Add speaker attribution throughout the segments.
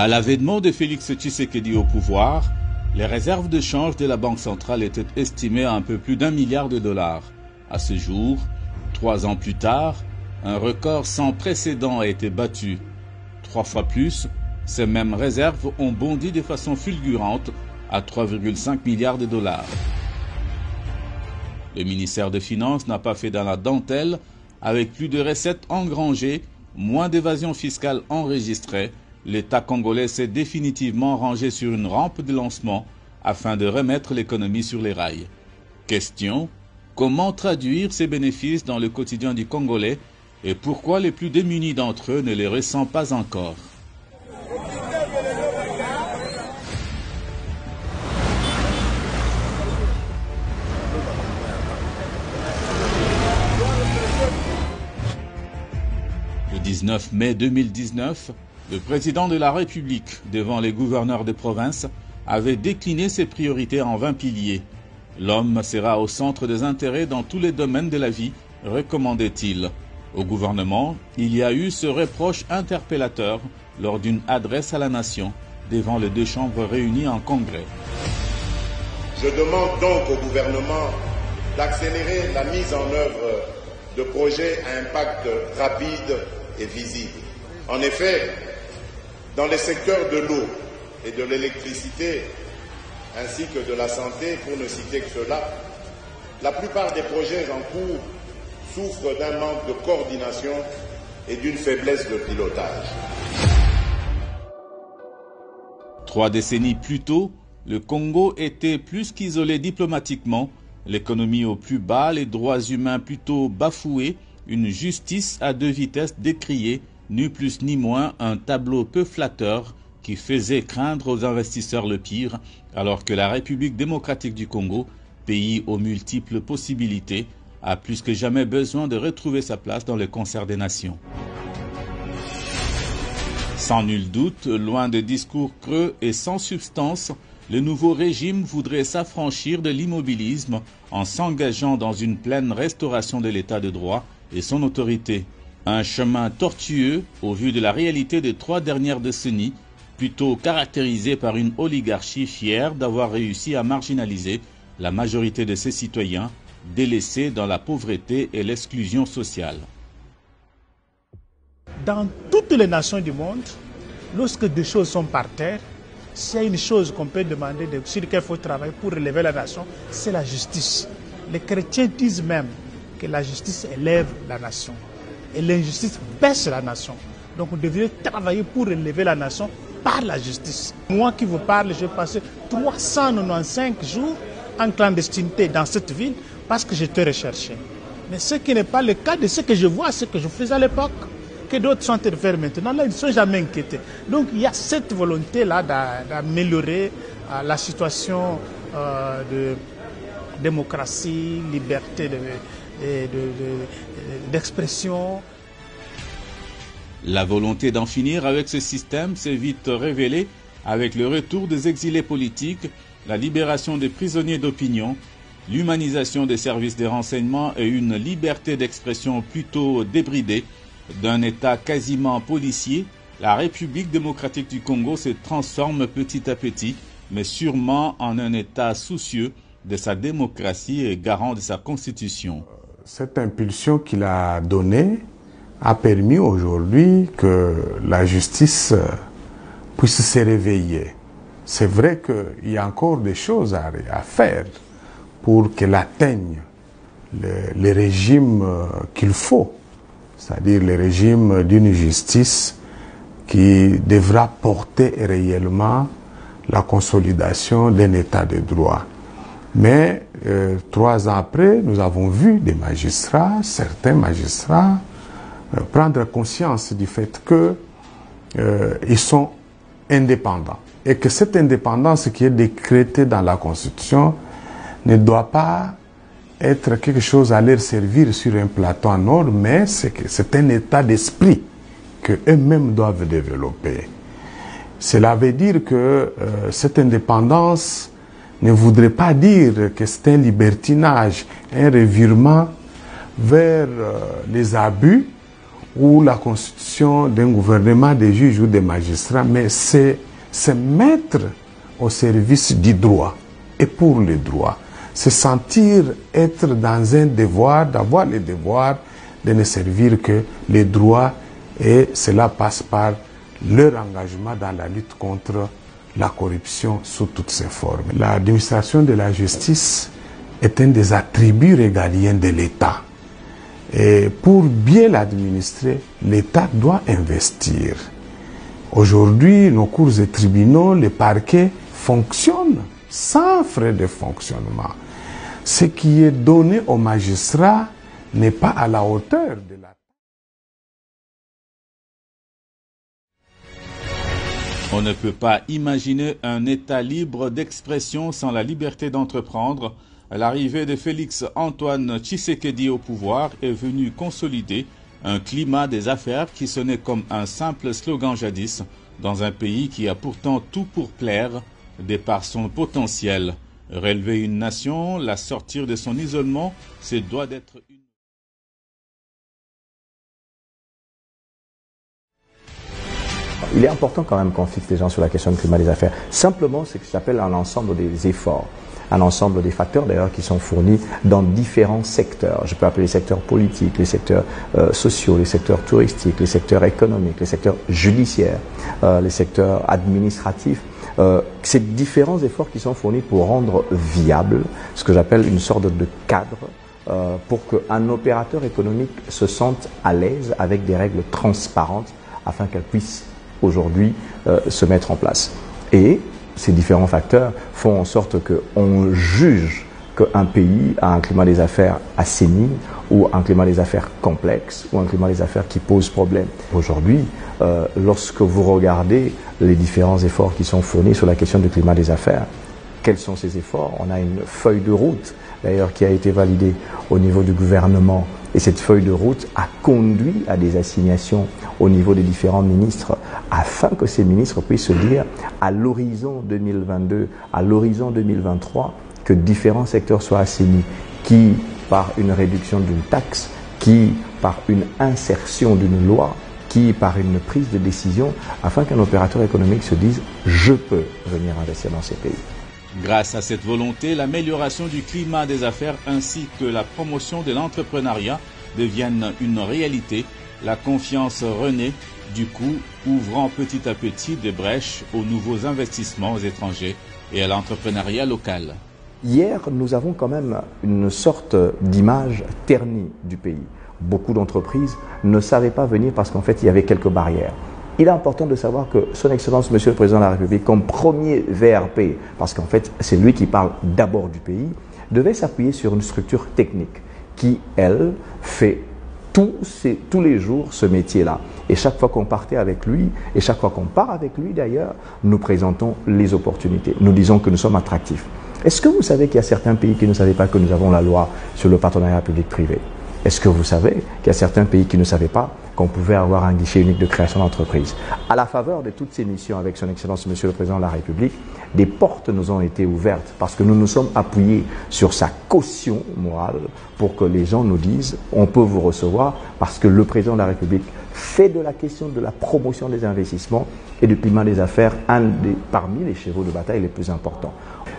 Speaker 1: À l'avènement de Félix Tshisekedi au pouvoir, les réserves de change de la Banque centrale étaient estimées à un peu plus d'1 milliard de dollars. À ce jour, 3 ans plus tard, un record sans précédent a été battu. 3 fois plus, ces mêmes réserves ont bondi de façon fulgurante à 3,5 milliards de dollars. Le ministère des Finances n'a pas fait dans la dentelle, avec plus de recettes engrangées, moins d'évasion fiscale enregistrée. L'État congolais s'est définitivement rangé sur une rampe de lancement afin de remettre l'économie sur les rails. Question: comment traduire ces bénéfices dans le quotidien du Congolais et pourquoi les plus démunis d'entre eux ne les ressentent pas encore? Le 19 mai 2019, le président de la République, devant les gouverneurs de province, avait décliné ses priorités en 20 piliers. L'homme sera au centre des intérêts dans tous les domaines de la vie, recommandait-il. Au gouvernement, il y a eu ce reproche interpellateur lors d'une adresse à la nation devant les 2 chambres réunies en congrès.
Speaker 2: Je demande donc au gouvernement d'accélérer la mise en œuvre de projets à impact rapide et visible. En effet, dans les secteurs de l'eau et de l'électricité, ainsi que de la santé, pour ne citer que cela, la plupart des projets en cours souffrent d'un manque de coordination et d'une faiblesse de pilotage.
Speaker 1: 3 décennies plus tôt, le Congo était plus qu'isolé diplomatiquement, l'économie au plus bas, les droits humains plutôt bafoués, une justice à 2 vitesses décriée, ni plus ni moins un tableau peu flatteur qui faisait craindre aux investisseurs le pire, alors que la République démocratique du Congo, pays aux multiples possibilités, a plus que jamais besoin de retrouver sa place dans le concert des nations. Sans nul doute, loin de discours creux et sans substance, le nouveau régime voudrait s'affranchir de l'immobilisme en s'engageant dans une pleine restauration de l'état de droit et son autorité. Un chemin tortueux au vu de la réalité des 3 dernières décennies, plutôt caractérisé par une oligarchie fière d'avoir réussi à marginaliser la majorité de ses citoyens, délaissés dans la pauvreté et l'exclusion sociale.
Speaker 3: Dans toutes les nations du monde, lorsque 2 choses sont par terre, s'il y a une chose qu'on peut demander, sur laquelle il faut travailler pour relever la nation, c'est la justice. Les chrétiens disent même que la justice élève la nation et l'injustice baisse la nation. Donc on devrait travailler pour relever la nation par la justice. Moi qui vous parle, j'ai passé 395 jours en clandestinité dans cette ville parce que j'étais recherché. Mais ce qui n'est pas le cas de ce que je vois, ce que je faisais à l'époque, que d'autres sont en train de faire maintenant. Là, ils ne sont jamais inquiétés. Donc il y a cette volonté-là d'améliorer la situation de démocratie, liberté d'expression.
Speaker 1: La volonté d'en finir avec ce système s'est vite révélée avec le retour des exilés politiques, la libération des prisonniers d'opinion, l'humanisation des services de renseignement et une liberté d'expression plutôt débridée. D'un État quasiment policier, la République démocratique du Congo se transforme petit à petit, mais sûrement en un État soucieux de sa démocratie et garant de sa constitution.
Speaker 4: Cette impulsion qu'il a donnée a permis aujourd'hui que la justice puisse se réveiller. C'est vrai qu'il y a encore des choses à faire pour qu'elle atteigne le régime qu'il faut, c'est-à-dire le régime d'une justice qui devra porter réellement la consolidation d'un état de droit. Mais 3 ans après, nous avons vu des magistrats, certains magistrats, prendre conscience du fait qu'ils sont indépendants et que cette indépendance qui est décrétée dans la Constitution ne doit pas être quelque chose à leur servir sur un plateau en or, mais c'est un état d'esprit qu'eux-mêmes doivent développer. Cela veut dire que cette indépendance ne voudrait pas dire que c'est un libertinage, un revirement vers les abus ou la constitution d'un gouvernement, des juges ou des magistrats, mais c'est se mettre au service du droit et pour le droit. Se sentir être dans un devoir, d'avoir le devoir de ne servir que les droits, et cela passe par leur engagement dans la lutte contre la corruption sous toutes ses formes. L'administration de la justice est un des attributs régaliens de l'État. Et pour bien l'administrer, l'État doit investir. Aujourd'hui, nos cours et tribunaux, les parquets fonctionnent sans frais de fonctionnement. Ce qui est donné aux magistrats n'est pas à la hauteur de la...
Speaker 1: On ne peut pas imaginer un État libre d'expression sans la liberté d'entreprendre. L'arrivée de Félix Antoine Tshisekedi au pouvoir est venue consolider un climat des affaires qui sonnait comme un simple slogan jadis dans un pays qui a pourtant tout pour plaire de par son potentiel. Relever une nation, la sortir de son isolement, ce doit être une...
Speaker 5: Il est important quand même qu'on fixe les gens sur la question du climat des affaires. Simplement, c'est ce qui s'appelle un ensemble des efforts, un ensemble des facteurs d'ailleurs qui sont fournis dans différents secteurs. Je peux appeler les secteurs politiques, les secteurs sociaux, les secteurs touristiques, les secteurs économiques, les secteurs judiciaires, les secteurs administratifs. Ces différents efforts qui sont fournis pour rendre viable ce que j'appelle une sorte de cadre pour qu'un opérateur économique se sente à l'aise avec des règles transparentes afin qu'elles puissent aujourd'hui se mettre en place. Et ces différents facteurs font en sorte qu'on juge qu'un pays a un climat des affaires assaini ou un climat des affaires complexe ou un climat des affaires qui pose problème. Aujourd'hui, lorsque vous regardez les différents efforts qui sont fournis sur la question du climat des affaires, quels sont ces efforts? On a une feuille de route d'ailleurs qui a été validée au niveau du gouvernement. Et cette feuille de route a conduit à des assignations au niveau des différents ministres afin que ces ministres puissent se dire à l'horizon 2022, à l'horizon 2023, que différents secteurs soient assainis, qui par une réduction d'une taxe, qui par une insertion d'une loi, qui par une prise de décision, afin qu'un opérateur économique se dise « je peux venir investir dans ces pays ».
Speaker 1: Grâce à cette volonté, l'amélioration du climat des affaires ainsi que la promotion de l'entrepreneuriat deviennent une réalité. La confiance renaît, du coup, ouvrant petit à petit des brèches aux nouveaux investissements étrangers et à l'entrepreneuriat local.
Speaker 5: Hier, nous avons quand même une sorte d'image ternie du pays. Beaucoup d'entreprises ne savaient pas venir parce qu'en fait, il y avait quelques barrières. Il est important de savoir que Son Excellence Monsieur le Président de la République, comme premier VRP, parce qu'en fait c'est lui qui parle d'abord du pays, devait s'appuyer sur une structure technique qui, elle, fait tous les jours ce métier-là. Et chaque fois qu'on partait avec lui, et chaque fois qu'on part avec lui d'ailleurs, nous présentons les opportunités. Nous disons que nous sommes attractifs. Est-ce que vous savez qu'il y a certains pays qui ne savaient pas que nous avons la loi sur le partenariat public-privé? Est-ce que vous savez qu'il y a certains pays qui ne savaient pas qu'on pouvait avoir un guichet unique de création d'entreprise? À la faveur de toutes ces missions avec Son Excellence Monsieur le Président de la République, des portes nous ont été ouvertes parce que nous nous sommes appuyés sur sa caution morale pour que les gens nous disent on peut vous recevoir parce que le Président de la République fait de la question de la promotion des investissements et du climat des affaires parmi les chevaux de bataille les plus importants.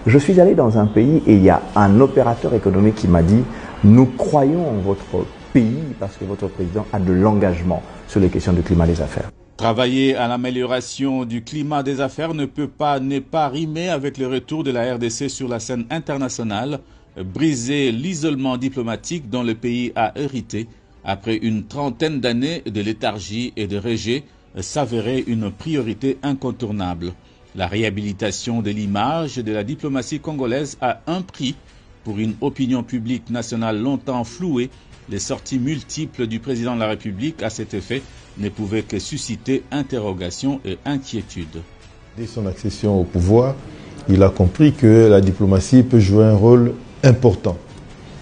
Speaker 5: Je suis allé dans un pays et il y a un opérateur économique qui m'a dit nous croyons en votre pays parce que votre président a de l'engagement sur les questions du climat des affaires.
Speaker 1: Travailler à l'amélioration du climat des affaires ne peut pas rimer avec le retour de la RDC sur la scène internationale, briser l'isolement diplomatique dont le pays a hérité après une trentaine d'années de léthargie et de rejet s'avérait une priorité incontournable. La réhabilitation de l'image de la diplomatie congolaise a un prix. Pour une opinion publique nationale longtemps flouée, les sorties multiples du président de la République à cet effet ne pouvaient que susciter interrogations et inquiétudes.
Speaker 6: Dès son accession au pouvoir, il a compris que la diplomatie peut jouer un rôle important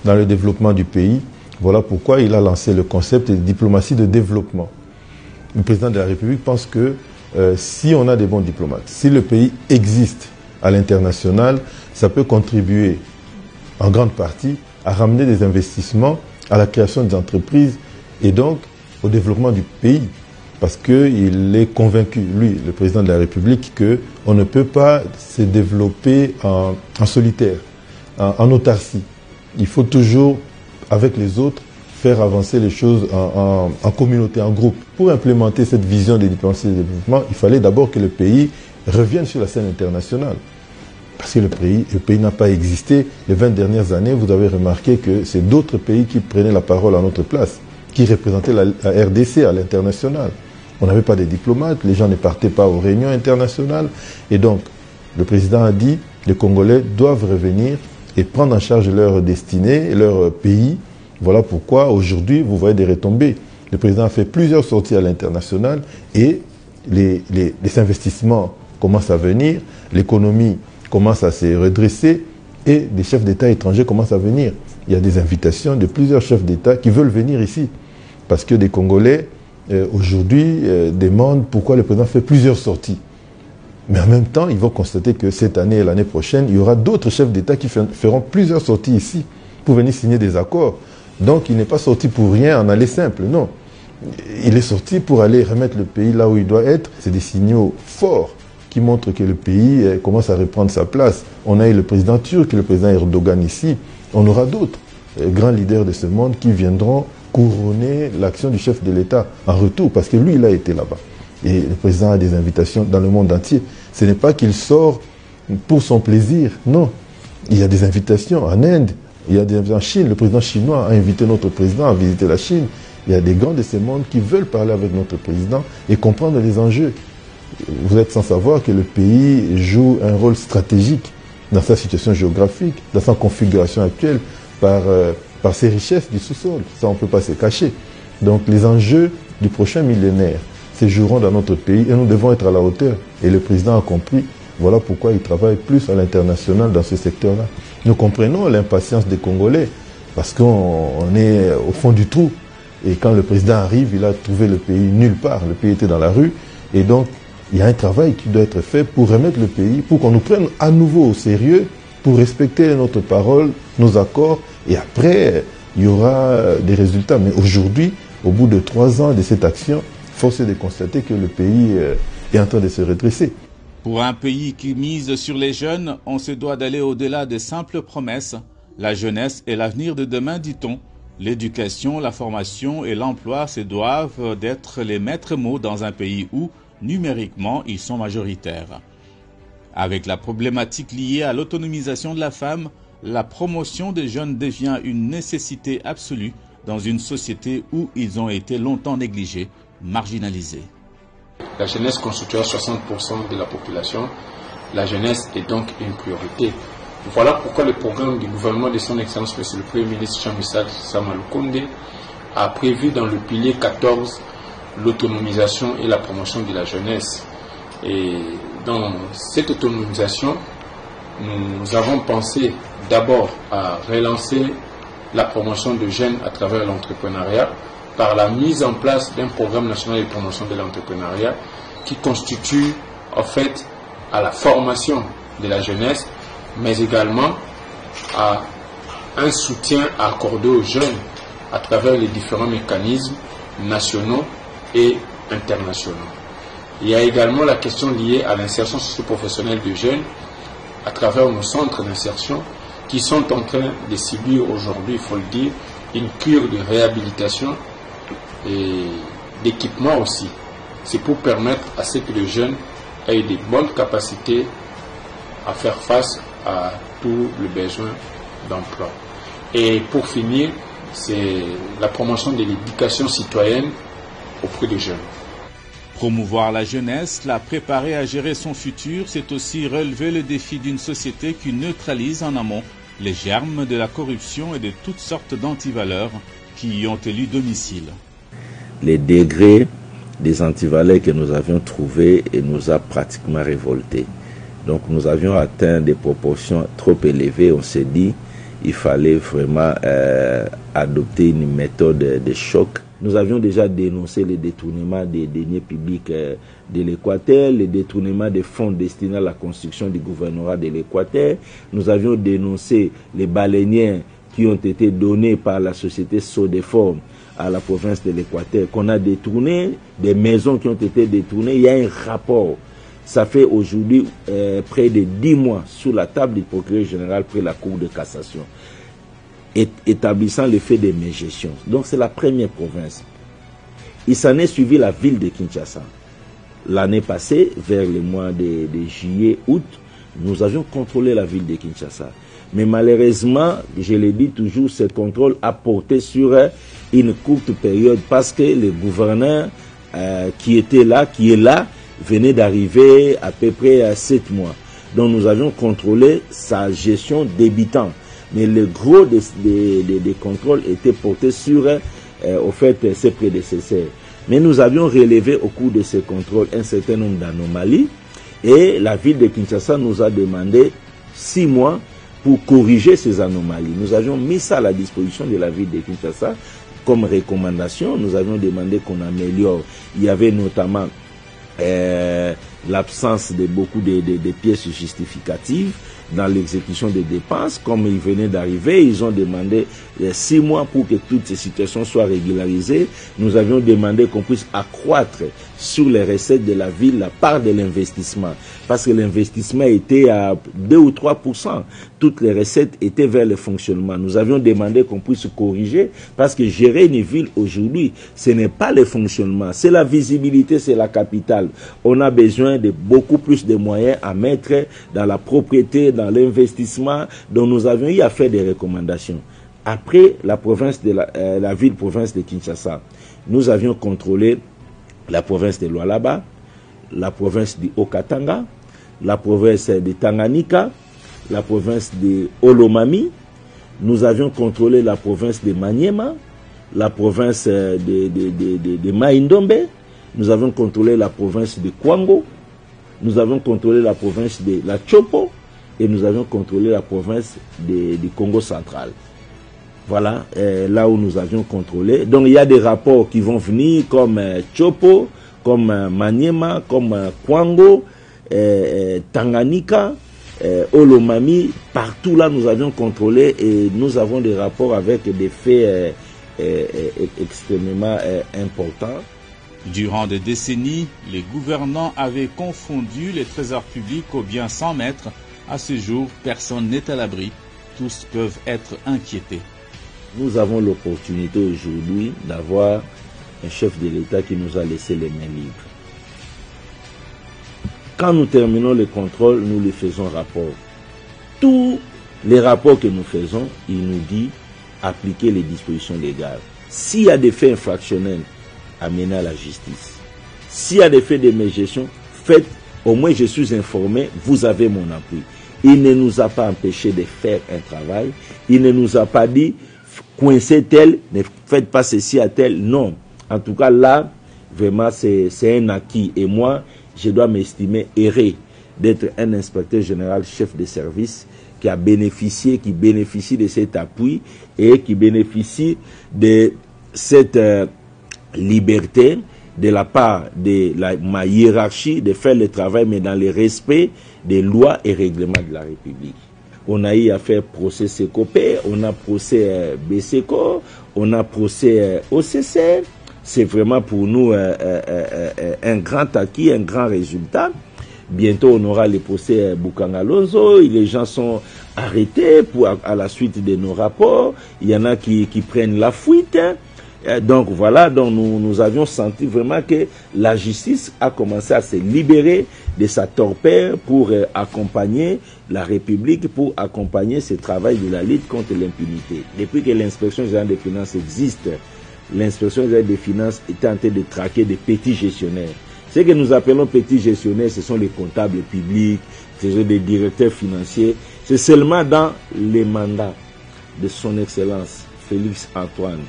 Speaker 6: dans le développement du pays. Voilà pourquoi il a lancé le concept de diplomatie de développement. Le président de la République pense que si on a des bons diplomates, si le pays existe à l'international, ça peut contribuer en grande partie à ramener des investissements, à la création des entreprises et donc au développement du pays. Parce qu'il est convaincu, lui, le président de la République, qu'on ne peut pas se développer en solitaire, en autarcie. Il faut toujours, avec les autres, faire avancer les choses en communauté, en groupe. Pour implémenter cette vision de diplomatie de développement, il fallait d'abord que le pays revienne sur la scène internationale. Parce que le pays n'a pas existé. Les 20 dernières années, vous avez remarqué que c'est d'autres pays qui prenaient la parole à notre place, qui représentaient la RDC à l'international. On n'avait pas de diplomates, les gens ne partaient pas aux réunions internationales. Et donc, le président a dit, les Congolais doivent revenir et prendre en charge leur destinée, leur pays. Voilà pourquoi, aujourd'hui, vous voyez des retombées. Le président a fait plusieurs sorties à l'international et les investissements commencent à venir, l'économie commence à se redresser et des chefs d'État étrangers commencent à venir. Il y a des invitations de plusieurs chefs d'État qui veulent venir ici. Parce que des Congolais, aujourd'hui, demandent pourquoi le président fait plusieurs sorties. Mais en même temps, ils vont constater que cette année et l'année prochaine, il y aura d'autres chefs d'État qui feront plusieurs sorties ici pour venir signer des accords. Donc, il n'est pas sorti pour rien en aller simple, non. Il est sorti pour aller remettre le pays là où il doit être. C'est des signaux forts qui montrent que le pays commence à reprendre sa place. On a eu le président turc, le président Erdogan ici. On aura d'autres grands leaders de ce monde qui viendront couronner l'action du chef de l'État en retour, parce que lui, il a été là-bas. Et le président a des invitations dans le monde entier. Ce n'est pas qu'il sort pour son plaisir, non. Il y a des invitations en Inde, il y a des invitations en Chine. Le président chinois a invité notre président à visiter la Chine. Il y a des grands de ce monde qui veulent parler avec notre président et comprendre les enjeux. Vous êtes sans savoir que le pays joue un rôle stratégique dans sa situation géographique, dans sa configuration actuelle, par ses richesses du sous-sol. Ça, on ne peut pas se cacher. Donc, les enjeux du prochain millénaire se joueront dans notre pays et nous devons être à la hauteur. Et le président a compris, voilà pourquoi il travaille plus à l'international dans ce secteur-là. Nous comprenons l'impatience des Congolais parce qu'on est au fond du trou. Et quand le président arrive, il a trouvé le pays nulle part. Le pays était dans la rue. Et donc, il y a un travail qui doit être fait pour remettre le pays, pour qu'on nous prenne à nouveau au sérieux, pour respecter notre parole, nos accords. Et après, il y aura des résultats. Mais aujourd'hui, au bout de 3 ans de cette action, force est de constater que le pays est en train de se redresser.
Speaker 1: Pour un pays qui mise sur les jeunes, on se doit d'aller au-delà des simples promesses. La jeunesse est l'avenir de demain, dit-on. L'éducation, la formation et l'emploi se doivent d'être les maîtres mots dans un pays où, numériquement, ils sont majoritaires. Avec la problématique liée à l'autonomisation de la femme, la promotion des jeunes devient une nécessité absolue dans une société où ils ont été longtemps négligés, marginalisés.
Speaker 7: La jeunesse constitue 60% de la population. La jeunesse est donc une priorité. Voilà pourquoi le programme du gouvernement de son Excellence Monsieur le Premier ministre Jean-Michel Sama Lukonde a prévu dans le pilier 14 l'autonomisation et la promotion de la jeunesse. Et dans cette autonomisation, nous avons pensé d'abord à relancer la promotion de jeunes à travers l'entrepreneuriat par la mise en place d'un programme national de promotion de l'entrepreneuriat qui constitue en fait à la formation de la jeunesse, mais également à un soutien accordé aux jeunes à travers les différents mécanismes nationaux et internationaux. Il y a également la question liée à l'insertion socio-professionnelle de jeunes à travers nos centres d'insertion qui sont en train de subir aujourd'hui, il faut le dire, une cure de réhabilitation et d'équipement aussi. C'est pour permettre à ce que les jeunes aient des bonnes capacités à faire face à tous les besoins d'emploi. Et pour finir, c'est la promotion de l'éducation citoyenne auprès des jeunes.
Speaker 1: Promouvoir la jeunesse, la préparer à gérer son futur, c'est aussi relever le défi d'une société qui neutralise en amont les germes de la corruption et de toutes sortes d'antivaleurs qui y ont élu domicile.
Speaker 8: Les degrés des antivaleurs que nous avions trouvés et nous a pratiquement révoltés. Donc nous avions atteint des proportions trop élevées. On s'est dit il fallait vraiment adopter une méthode de choc. Nous avions déjà dénoncé les détournements des deniers publics de l'Équateur, les détournements des fonds destinés à la construction du gouvernorat de l'Équateur. Nous avions dénoncé les baleinières qui ont été donnés par la société Sodeform à la province de l'Équateur, qu'on a détourné, des maisons qui ont été détournées. Il y a un rapport. Ça fait aujourd'hui près de 10 mois sous la table du procureur général près la Cour de cassation, établissant le fait de mégestion. Donc c'est la première province. Il s'en est suivi la ville de Kinshasa. L'année passée, vers le mois de juillet, août, nous avions contrôlé la ville de Kinshasa. Mais malheureusement, je l'ai dit toujours, ce contrôle a porté sur une courte période parce que le gouverneur qui était là, qui est là, venait d'arriver à peu près à 7 mois. Donc nous avions contrôlé sa gestion débitant. Mais le gros des contrôles était porté sur au fait ses prédécesseurs. Mais nous avions relevé au cours de ces contrôles un certain nombre d'anomalies et la ville de Kinshasa nous a demandé 6 mois pour corriger ces anomalies. Nous avions mis ça à la disposition de la ville de Kinshasa comme recommandation. Nous avions demandé qu'on améliore. Il y avait notamment l'absence de beaucoup de pièces justificatives dans l'exécution des dépenses. Comme ils venaient d'arriver, ils ont demandé 6 mois pour que toutes ces situations soient régularisées. Nous avions demandé qu'on puisse accroître sur les recettes de la ville la part de l'investissement, parce que l'investissement était à 2 ou 3%. Toutes les recettes étaient vers le fonctionnement. Nous avions demandé qu'on puisse corriger, parce que gérer une ville aujourd'hui, ce n'est pas le fonctionnement, c'est la visibilité, c'est la capitale. On a besoin de beaucoup plus de moyens à mettre dans la propriété, dans l'investissement, dont nous avions eu à faire des recommandations. Après la province de la ville-province de Kinshasa, nous avions contrôlé la province de Lualaba, la province de Haut-Katanga, la province de Tanganyika, la province de Olomami. Nous avions contrôlé la province de Maniema, la province de Maïndombe. Nous avons contrôlé la province de Kwango. Nous avons contrôlé la province de la Chopo. Et nous avions contrôlé la province du Congo central. Voilà, là où nous avions contrôlé. Donc il y a des rapports qui vont venir comme Chopo, comme Maniema, comme Kwango, Tanganyika, Olomami. Partout là nous avions contrôlé et nous avons des rapports avec des faits extrêmement importants.
Speaker 1: Durant des décennies, les gouvernants avaient confondu les trésors publics aux biens sans maître. À ce jour, personne n'est à l'abri. Tous peuvent être inquiétés.
Speaker 8: Nous avons l'opportunité aujourd'hui d'avoir un chef de l'État qui nous a laissé les mains libres. Quand nous terminons le contrôle, nous lui faisons rapport. Tous les rapports que nous faisons, il nous dit appliquer les dispositions légales. S'il y a des faits infractionnels, amenez à la justice. S'il y a des faits de mégestion, faites, au moins je suis informé, vous avez mon appui. Il ne nous a pas empêché de faire un travail. Il ne nous a pas dit coincez tel, ne faites pas ceci à tel. Non. En tout cas, là, vraiment, c'est un acquis. Et moi, je dois m'estimer erré d'être un inspecteur général chef de service qui a bénéficié, qui bénéficie de cet appui et qui bénéficie de cette liberté de la part de ma hiérarchie de faire le travail, mais dans le respect des lois et règlements de la République. On a eu à faire procès Secopé, on a procès BCECO, on a procès OCC. C'est vraiment pour nous un grand acquis, un grand résultat. Bientôt, on aura les procès Boukangalonzo. Les gens sont arrêtés à la suite de nos rapports. Il y en a qui prennent la fuite. Donc voilà, donc nous avions senti vraiment que la justice a commencé à se libérer de sa torpeur pour accompagner la République, pour accompagner ce travail de la lutte contre l'impunité. Depuis que l'inspection générale des finances existe, l'inspection générale des finances est en train de traquer des petits gestionnaires. Ce que nous appelons petits gestionnaires, ce sont les comptables publics, ce sont des directeurs financiers. C'est seulement dans les mandats de son Excellence Félix Antoine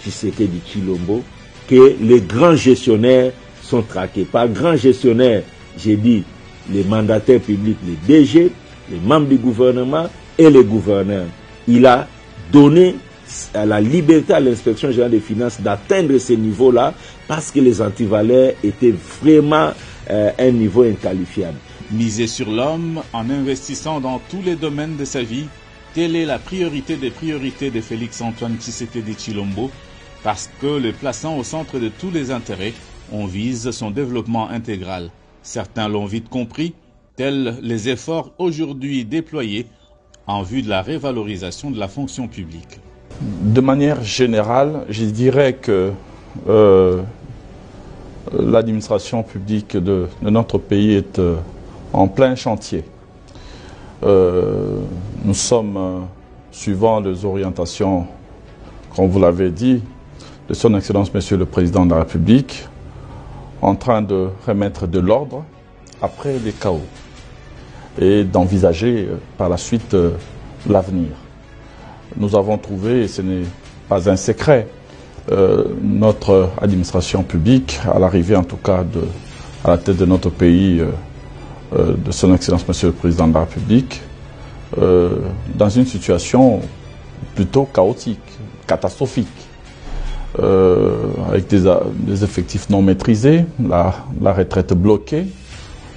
Speaker 8: Tshisekedi Tshilombo que les grands gestionnaires sont traqués. Par grands gestionnaires, j'ai dit les mandataires publics, les DG, les membres du gouvernement et les gouverneurs. Il a donné à la liberté à l'inspection générale des finances d'atteindre ces niveaux-là parce que les antivaleurs étaient vraiment un niveau inqualifiable.
Speaker 1: Miser sur l'homme en investissant dans tous les domaines de sa vie, Telle est la priorité des priorités de Félix-Antoine Tshisekedi Tshilombo, parce que le plaçant au centre de tous les intérêts, on vise son développement intégral. Certains l'ont vite compris, tels les efforts aujourd'hui déployés en vue de la révalorisation de la fonction publique.
Speaker 9: De manière générale, je dirais que l'administration publique de notre pays est en plein chantier. Nous sommes, suivant les orientations, comme vous l'avez dit, de Son Excellence Monsieur le Président de la République, en train de remettre de l'ordre après les chaos et d'envisager par la suite l'avenir. Nous avons trouvé, et ce n'est pas un secret, notre administration publique, à l'arrivée en tout cas à la tête de notre pays, de Son Excellence Monsieur le Président de la République, dans une situation plutôt chaotique, catastrophique, avec des effectifs non maîtrisés, la retraite bloquée,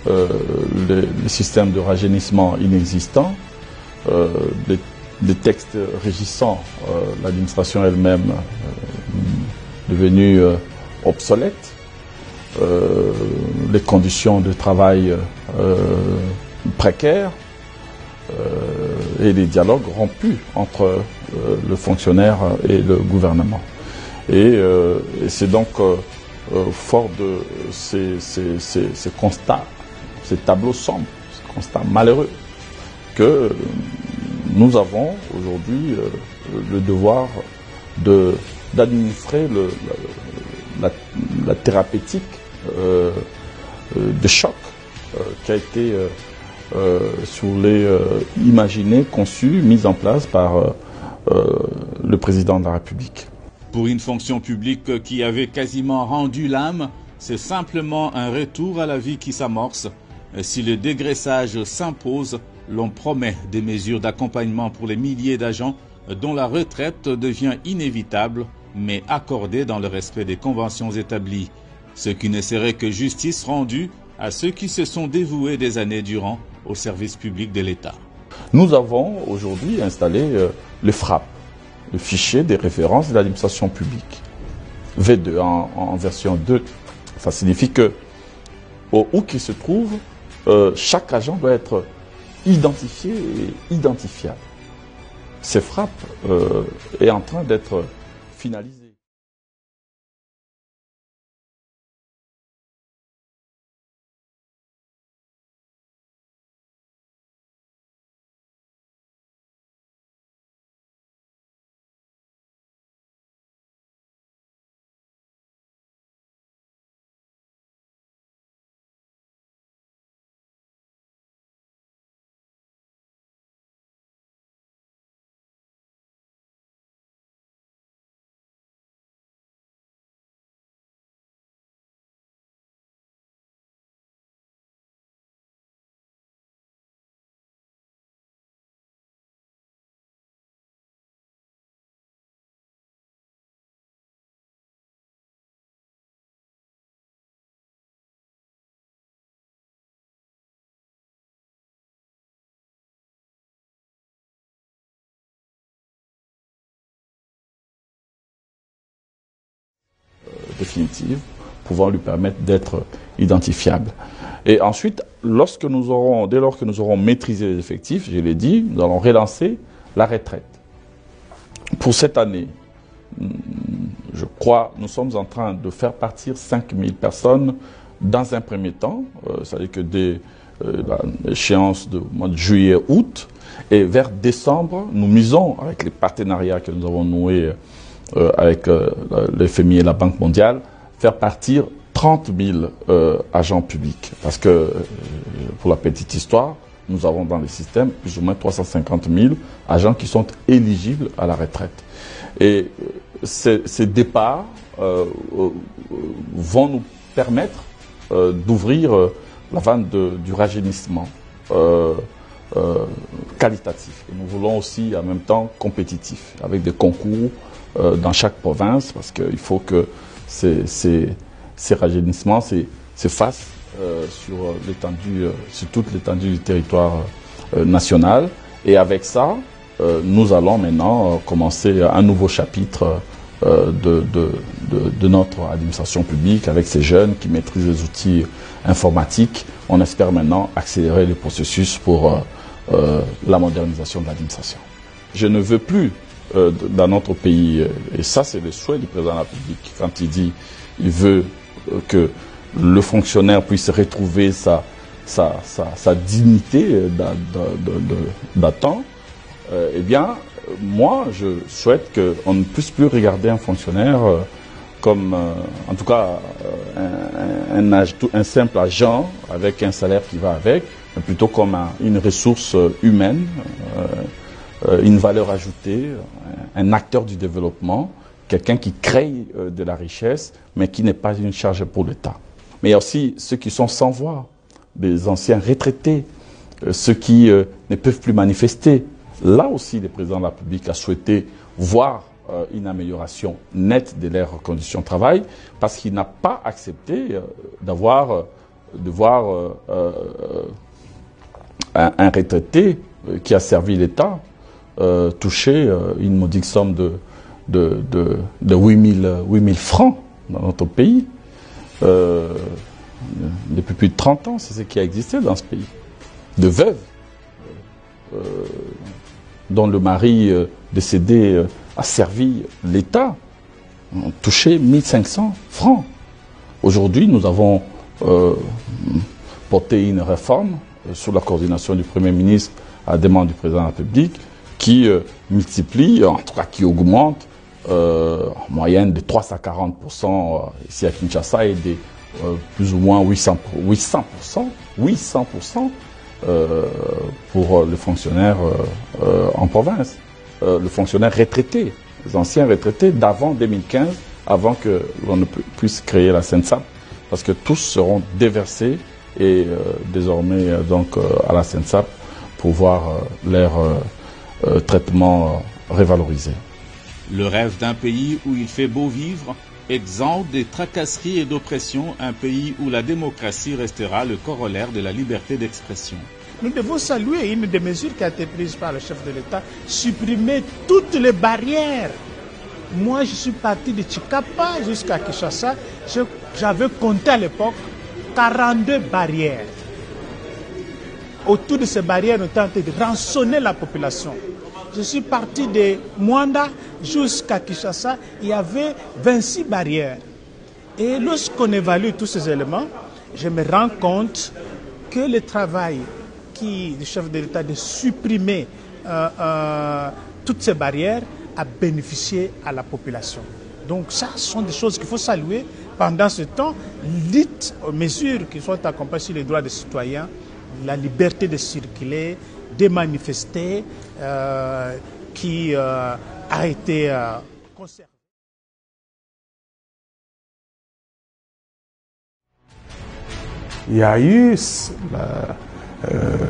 Speaker 9: le système de rajeunissement inexistant, des textes régissant l'administration elle-même devenue obsolète, les conditions de travail précaires et les dialogues rompus entre le fonctionnaire et le gouvernement. Et c'est donc fort de ces constats, ces tableaux sombres, ces constats malheureux, que nous avons aujourd'hui le devoir d'administrer la thérapeutique de choc qui a été imaginée, conçue, mise en place par le président de la République.
Speaker 1: Pour une fonction publique qui avait quasiment rendu l'âme, c'est simplement un retour à la vie qui s'amorce. Si le dégraissage s'impose, l'on promet des mesures d'accompagnement pour les milliers d'agents dont la retraite devient inévitable, mais accordée dans le respect des conventions établies. Ce qui ne serait que justice rendue à ceux qui se sont dévoués des années durant au service public de l'État.
Speaker 9: Nous avons aujourd'hui installé le FRAP, le fichier des références de l'administration publique. V2 en version 2. Ça signifie que, où qu'il se trouve, chaque agent doit être identifié et identifiable. Ce FRAP est en train d'être finalisé. Définitive, pouvant lui permettre d'être identifiable. Et ensuite, dès lors que nous aurons maîtrisé les effectifs, je l'ai dit, nous allons relancer la retraite. Pour cette année, je crois, nous sommes en train de faire partir 5000 personnes dans un premier temps, c'est-à-dire que dès l'échéance du mois de juillet-août, et vers décembre, nous misons avec les partenariats que nous avons noués avec le FMI et la Banque mondiale, faire partir 30 000 agents publics. Parce que, pour la petite histoire, nous avons dans le système plus ou moins 350 000 agents qui sont éligibles à la retraite. Et ces départs vont nous permettre d'ouvrir la vanne du rajeunissement qualitatif. Et nous voulons aussi en même temps compétitif, avec des concours dans chaque province, parce qu'il faut que ces rajeunissements se fassent sur toute l'étendue du territoire national. Et avec ça, nous allons maintenant commencer un nouveau chapitre de notre administration publique avec ces jeunes qui maîtrisent les outils informatiques. On espère maintenant accélérer le processus pour la modernisation de l'administration. Je ne veux plus dans notre pays, et ça c'est le souhait du président de la République, quand il dit qu'il veut que le fonctionnaire puisse retrouver sa dignité d'attente, eh bien, moi, je souhaite qu'on ne puisse plus regarder un fonctionnaire comme, en tout cas, un simple agent avec un salaire qui va avec, mais plutôt comme une ressource humaine, une valeur ajoutée, un acteur du développement, quelqu'un qui crée de la richesse, mais qui n'est pas une charge pour l'État. Mais il y a aussi ceux qui sont sans voix, des anciens retraités, ceux qui ne peuvent plus manifester. Là aussi, le président de la République a souhaité voir une amélioration nette de leurs conditions de travail parce qu'il n'a pas accepté de voir un retraité qui a servi l'État toucher une modique somme de 8 000 francs dans notre pays. Depuis plus de 30 ans, c'est ce qui a existé dans ce pays. De veuves dont le mari décédé a servi l'État, ont touché 1500 francs. Aujourd'hui, nous avons porté une réforme sous la coordination du Premier ministre à la demande du Président de la République qui multiplie, en tout cas qui augmente en moyenne de 340% ici à Kinshasa et de plus ou moins 800% pour les fonctionnaires en province, le fonctionnaire retraité, les anciens retraités d'avant 2015, avant que l'on ne puisse créer la SENSAP, parce que tous seront déversés et désormais donc à la SENSAP pour voir leur traitement révalorisé.
Speaker 1: Le rêve d'un pays où il fait beau vivre, exempt des tracasseries et d'oppression, un pays où la démocratie restera le corollaire de la liberté d'expression.
Speaker 3: Nous devons saluer une des mesures qui a été prise par le chef de l'État, supprimer toutes les barrières. Moi, je suis parti de Chikapa jusqu'à Kinshasa. J'avais compté à l'époque 42 barrières. Autour de ces barrières, on tentait de rançonner la population. Je suis parti de Mwanda jusqu'à Kinshasa, il y avait 26 barrières. Et lorsqu'on évalue tous ces éléments, je me rends compte que le travail du chef de l'État de supprimer toutes ces barrières a bénéficié à la population. Donc ça, ce sont des choses qu'il faut saluer. Pendant ce temps, dites aux mesures qui sont accompagnées sur les droits des citoyens, la liberté de circuler, de manifester, qui a été conservée.
Speaker 4: Il y a eu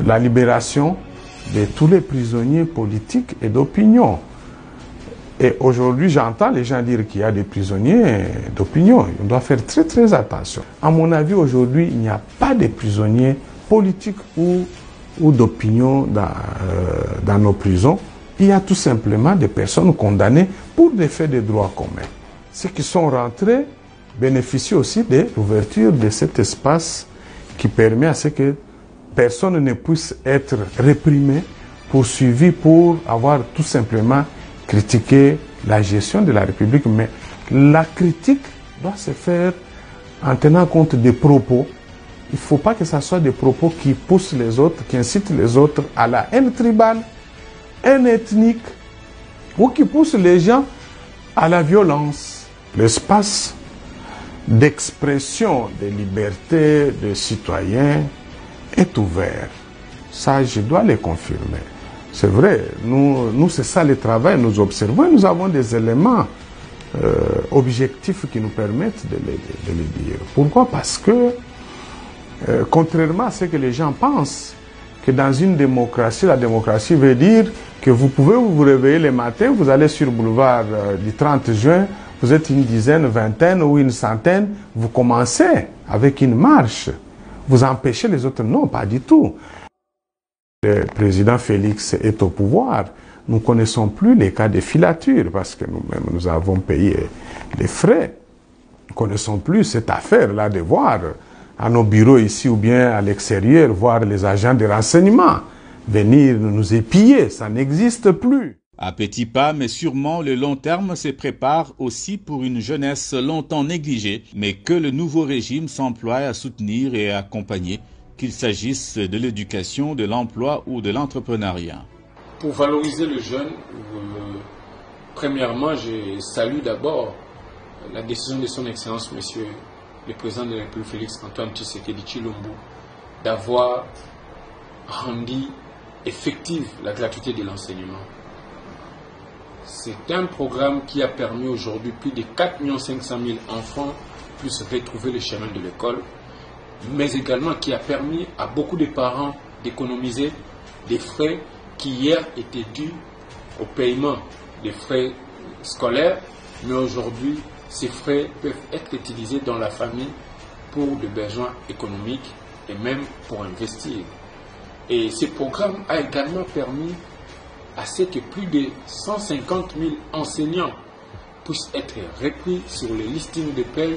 Speaker 4: la libération de tous les prisonniers politiques et d'opinion. Et aujourd'hui, j'entends les gens dire qu'il y a des prisonniers d'opinion. On doit faire très très attention. À mon avis, aujourd'hui, il n'y a pas de prisonniers politiques ou d'opinion dans nos prisons. Il y a tout simplement des personnes condamnées pour des faits de droit commun. Ceux qui sont rentrés bénéficient aussi de l'ouverture de cet espace qui permet à ce que personne ne puisse être réprimé, poursuivi pour avoir tout simplement critiqué la gestion de la République. Mais la critique doit se faire en tenant compte des propos. Il ne faut pas que ce soit des propos qui poussent les autres, qui incitent les autres à la haine tribale, haine ethnique, ou qui poussent les gens à la violence. L'espace d'expression des libertés des citoyens est ouvert. Ça, je dois le confirmer. C'est vrai, nous c'est ça le travail, nous observons, nous avons des éléments objectifs qui nous permettent de le dire. Pourquoi? Parce que, contrairement à ce que les gens pensent, que dans une démocratie, la démocratie veut dire que vous pouvez vous réveiller le matin, vous allez sur le boulevard du 30 juin, vous êtes une dizaine, vingtaine ou une centaine, vous commencez avec une marche. Vous empêchez les autres? Non, pas du tout. Le président Félix est au pouvoir. nous ne connaissons plus les cas de filature parce que nous-mêmes, nous avons payé les frais. Nous ne connaissons plus cette affaire-là de voir à nos bureaux ici ou bien à l'extérieur, voir les agents de renseignement venir nous épier. Ça n'existe plus.
Speaker 1: À petits pas, mais sûrement, le long terme se prépare aussi pour une jeunesse longtemps négligée, mais que le nouveau régime s'emploie à soutenir et à accompagner, qu'il s'agisse de l'éducation, de l'emploi ou de l'entrepreneuriat.
Speaker 7: Pour valoriser le jeune, premièrement, je salue d'abord la décision de son Excellence, Monsieur le Président de la République, Félix Antoine Tshisekedi Tshilombo, d'avoir rendu effective la gratuité de l'enseignement. C'est un programme qui a permis aujourd'hui plus de 4 500 000 enfants puissent retrouver le chemin de l'école, mais également qui a permis à beaucoup de parents d'économiser des frais qui hier étaient dus au paiement des frais scolaires, mais aujourd'hui, ces frais peuvent être utilisés dans la famille pour des besoins économiques et même pour investir. Et ce programme a également permis à ce que plus de 150 000 enseignants puissent être repris sur les listings de paie.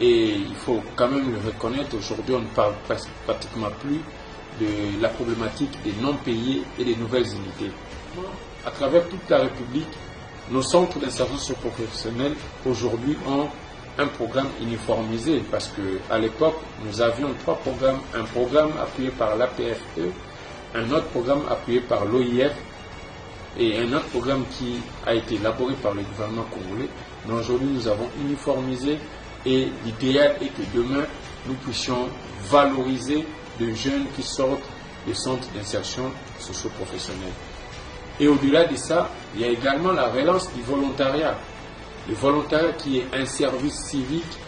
Speaker 7: Et il faut quand même le reconnaître, aujourd'hui on ne parle pratiquement plus de la problématique des non-payés et des nouvelles unités. À travers toute la République, nos centres d'insertion socio-professionnelle aujourd'hui ont un programme uniformisé parce qu'à l'époque, nous avions 3 programmes. Un programme appuyé par l'APFE, un autre programme appuyé par l'OIF et un autre programme qui a été élaboré par le gouvernement congolais. Mais aujourd'hui, nous avons uniformisé et l'idéal est que demain, nous puissions valoriser de jeunes qui sortent des centres d'insertion socio-professionnelle. Et au-delà de ça, il y a également la relance du volontariat. Le volontariat qui est un service civique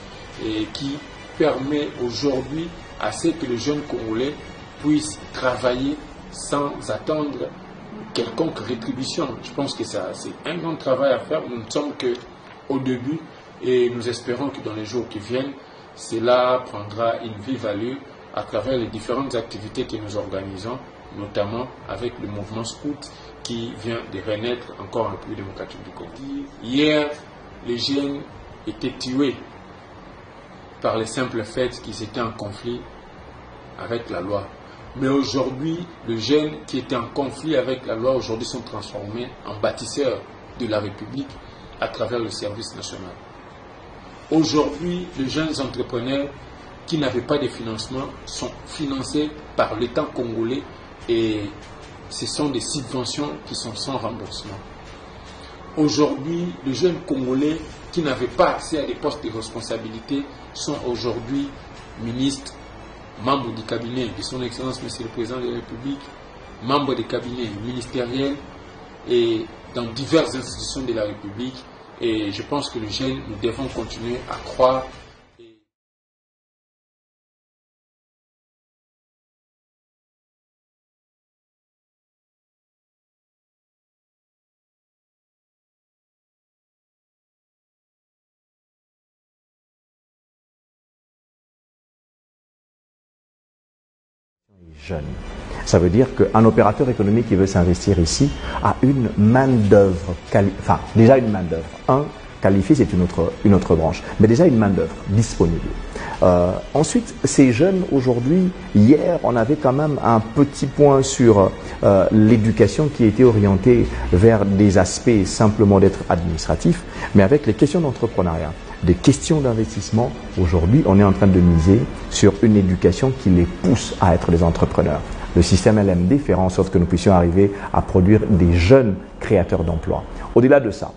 Speaker 7: et qui permet aujourd'hui à ce que les jeunes Congolais puissent travailler sans attendre quelconque rétribution. Je pense que c'est un grand travail à faire. Nous ne sommes qu'au début et nous espérons que dans les jours qui viennent, cela prendra une vive allure à travers les différentes activités que nous organisons, notamment avec le mouvement Scout qui vient de renaître encore en République démocratique du Congo. Hier, les jeunes étaient tués par le simple fait qu'ils étaient en conflit avec la loi. Mais aujourd'hui, les jeunes qui étaient en conflit avec la loi aujourd'hui sont transformés en bâtisseurs de la République à travers le service national. Aujourd'hui, les jeunes entrepreneurs qui n'avaient pas de financement sont financés par l'État congolais et ce sont des subventions qui sont sans remboursement. Aujourd'hui, les jeunes Congolais qui n'avaient pas accès à des postes de responsabilité sont aujourd'hui ministres, membres du cabinet de son Excellence Monsieur le Président de la République, membres des cabinets ministériels et dans diverses institutions de la République. Et je pense que les jeunes, nous devons continuer à croire.
Speaker 5: Jeune. Ça veut dire qu'un opérateur économique qui veut s'investir ici a une main-d'œuvre, enfin déjà une main-d'œuvre. Qualifiée, c'est une autre branche, mais déjà une main-d'œuvre disponible. Ensuite, ces jeunes aujourd'hui, hier, on avait quand même un petit point sur l'éducation qui était orientée vers des aspects simplement d'être administratif, mais avec les questions d'entrepreneuriat, des questions d'investissement. Aujourd'hui, on est en train de miser sur une éducation qui les pousse à être des entrepreneurs. Le système LMD fera en sorte que nous puissions arriver à produire des jeunes créateurs d'emplois. Au-delà de ça,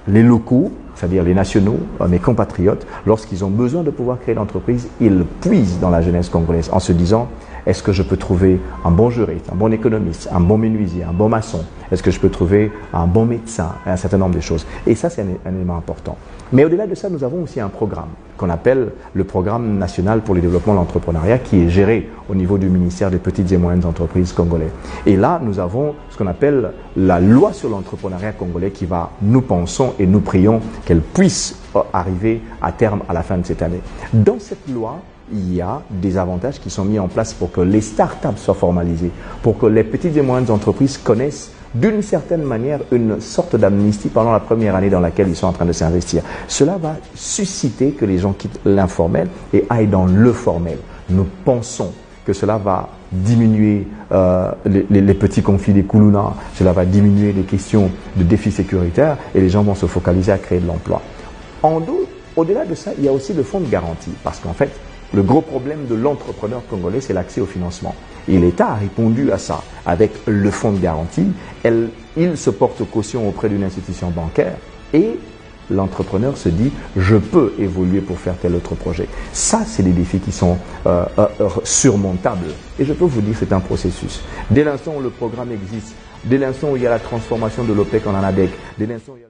Speaker 5: les locaux, c'est-à-dire les nationaux, mes compatriotes, lorsqu'ils ont besoin de pouvoir créer l'entreprise, ils puisent dans la jeunesse congolaise en se disant: est-ce que je peux trouver un bon juriste, un bon économiste, un bon menuisier, un bon maçon? Est-ce que je peux trouver un bon médecin? Un certain nombre de choses. Et ça, c'est un élément important. Mais au-delà de ça, nous avons aussi un programme qu'on appelle le Programme national pour le développement de l'entrepreneuriat, qui est géré au niveau du ministère des petites et moyennes entreprises congolais. Et là, nous avons ce qu'on appelle la loi sur l'entrepreneuriat congolais qui va, nous pensons et nous prions qu'elle puisse arriver à terme à la fin de cette année. Dans cette loi, il y a des avantages qui sont mis en place pour que les startups soient formalisées, pour que les petites et moyennes entreprises connaissent d'une certaine manière une sorte d'amnistie pendant la première année dans laquelle ils sont en train de s'investir. Cela va susciter que les gens quittent l'informel et aillent dans le formel. Nous pensons que cela va diminuer les petits conflits des Koulouna, cela va diminuer les questions de défis sécuritaires et les gens vont se focaliser à créer de l'emploi. Au-delà de ça, il y a aussi le fonds de garantie parce qu'en fait, le gros problème de l'entrepreneur congolais, c'est l'accès au financement. Et l'État a répondu à ça avec le fonds de garantie. Il se porte caution auprès d'une institution bancaire et l'entrepreneur se dit « je peux évoluer pour faire tel autre projet ». Ça, c'est des défis qui sont surmontables. Et je peux vous dire que c'est un processus. Dès l'instant où le programme existe, dès l'instant où il y a la transformation de l'OPEC en ANADEC, dès l'instant où il y a